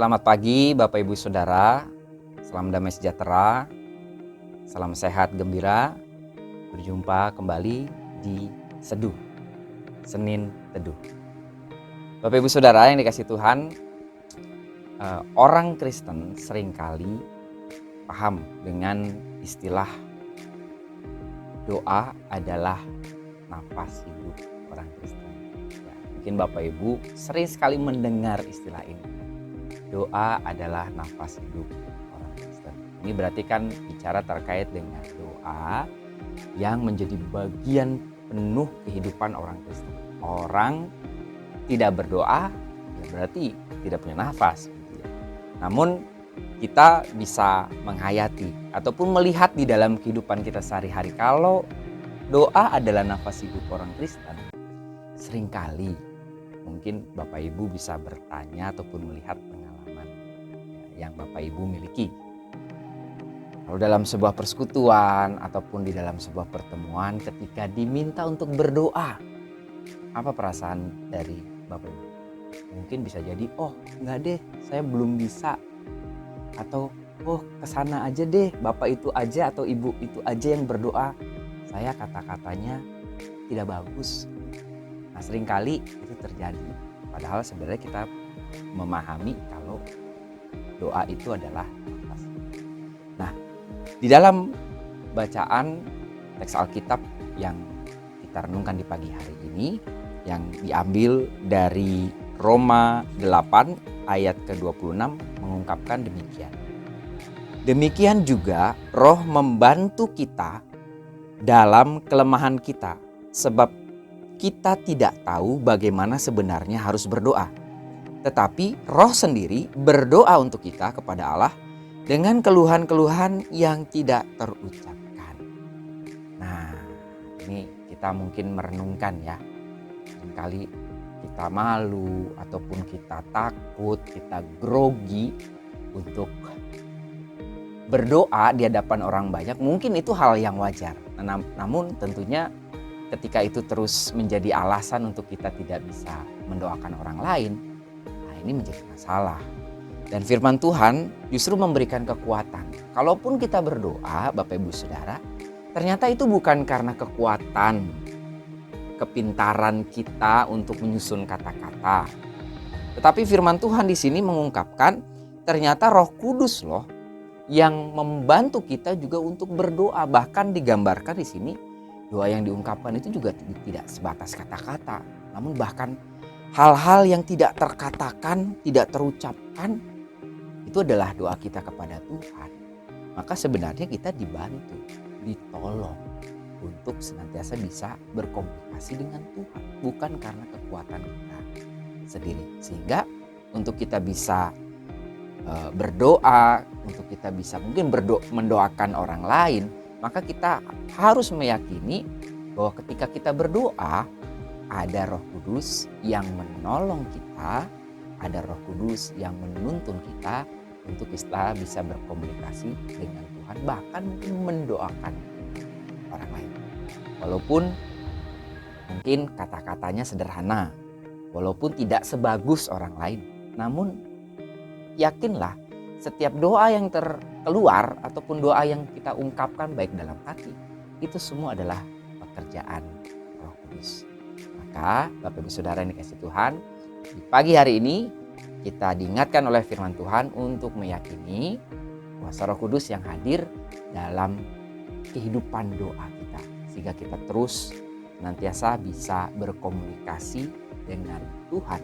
Selamat pagi Bapak Ibu Saudara, salam damai sejahtera, salam sehat gembira. Berjumpa kembali di Seduh, Senin Teduh. Bapak Ibu Saudara yang dikasih Tuhan, orang Kristen seringkali paham dengan istilah doa adalah nafas hidup orang Kristen. Ya, mungkin Bapak Ibu sering sekali mendengar istilah ini. Doa adalah nafas hidup orang Kristen. Ini berarti kan bicara terkait dengan doa yang menjadi bagian penuh kehidupan orang Kristen. Orang tidak berdoa, ya berarti tidak punya nafas. Gitu ya. Namun kita bisa menghayati ataupun melihat di dalam kehidupan kita sehari-hari, kalau doa adalah nafas hidup orang Kristen, seringkali mungkin Bapak Ibu bisa bertanya ataupun melihat pengalaman yang Bapak Ibu miliki. Kalau dalam sebuah persekutuan ataupun di dalam sebuah pertemuan, ketika diminta untuk berdoa, apa perasaan dari Bapak Ibu? Mungkin bisa jadi, oh enggak deh, saya belum bisa. Atau, oh kesana aja deh, Bapak itu aja atau Ibu itu aja yang berdoa. Saya kata-katanya tidak bagus. Nah, seringkali itu terjadi. Padahal sebenarnya kita memahami kalau doa itu adalah nafas. Nah, di dalam bacaan teks Alkitab yang kita renungkan di pagi hari ini, yang diambil dari Roma 8 ayat ke-26 mengungkapkan demikian. Demikian juga Roh membantu kita dalam kelemahan kita, sebab kita tidak tahu bagaimana sebenarnya harus berdoa. Tetapi Roh sendiri berdoa untuk kita kepada Allah dengan keluhan-keluhan yang tidak terucapkan. Nah, ini kita mungkin merenungkan ya. Kali kita malu ataupun kita takut, kita grogi untuk berdoa di hadapan orang banyak. Mungkin itu hal yang wajar. Namun tentunya ketika itu terus menjadi alasan untuk kita tidak bisa mendoakan orang lain, ini menjadi masalah. Dan firman Tuhan justru memberikan kekuatan. Kalaupun kita berdoa, Bapak Ibu Saudara, ternyata itu bukan karena kekuatan, kepintaran kita untuk menyusun kata-kata. Tetapi firman Tuhan di sini mengungkapkan ternyata Roh Kudus loh yang membantu kita juga untuk berdoa. Bahkan digambarkan di sini doa yang diungkapkan itu juga tidak sebatas kata-kata, namun bahkan hal-hal yang tidak terkatakan, tidak terucapkan, itu adalah doa kita kepada Tuhan. Maka sebenarnya kita dibantu, ditolong untuk senantiasa bisa berkomunikasi dengan Tuhan. Bukan karena kekuatan kita sendiri. Sehingga untuk kita bisa berdoa, untuk kita bisa mungkin mendoakan orang lain, maka kita harus meyakini bahwa ketika kita berdoa, ada Roh Kudus yang menolong kita, ada Roh Kudus yang menuntun kita untuk kita bisa berkomunikasi dengan Tuhan, bahkan mungkin mendoakan orang lain. Walaupun mungkin kata-katanya sederhana, walaupun tidak sebagus orang lain, namun yakinlah setiap doa yang terkeluar ataupun doa yang kita ungkapkan baik dalam hati, itu semua adalah pekerjaan Roh Kudus. Maka Bapak Ibu Saudara yang dikasih Tuhan, di pagi hari ini kita diingatkan oleh firman Tuhan untuk meyakini kuasa Roh Kudus yang hadir dalam kehidupan doa kita. Sehingga kita terus senantiasa bisa berkomunikasi dengan Tuhan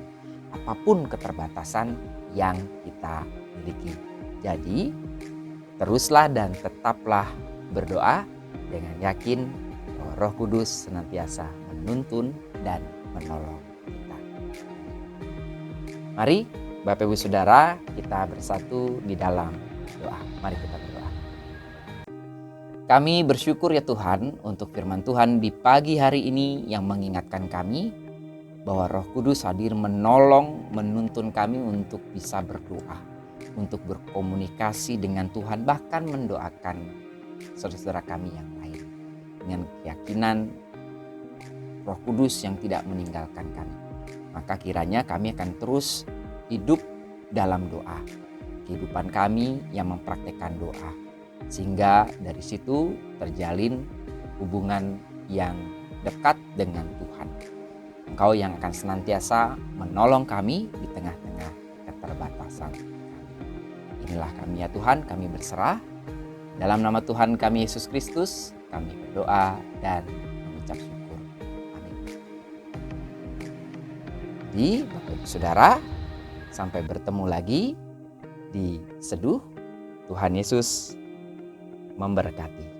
apapun keterbatasan yang kita miliki. Jadi teruslah dan tetaplah berdoa dengan yakin bahwa Roh Kudus senantiasa menuntun dan menolong kita. Mari Bapak Ibu Saudara, kita bersatu di dalam doa. Mari kita berdoa. Kami bersyukur ya Tuhan untuk firman Tuhan di pagi hari ini yang mengingatkan kami bahwa Roh Kudus hadir menolong, menuntun kami untuk bisa berdoa, untuk berkomunikasi dengan Tuhan, bahkan mendoakan saudara-saudara kami yang lain dengan keyakinan Roh Kudus yang tidak meninggalkan kami. Maka kiranya kami akan terus hidup dalam doa. Kehidupan kami yang mempraktekkan doa. Sehingga dari situ terjalin hubungan yang dekat dengan Tuhan. Engkau yang akan senantiasa menolong kami di tengah-tengah keterbatasan kami. Inilah kami ya Tuhan, kami berserah. Dalam nama Tuhan kami Yesus Kristus, kami berdoa dan mengucap syukur. Amin. Jadi Bapak Ibu Saudara, sampai bertemu lagi di Seduh. Tuhan Yesus memberkati.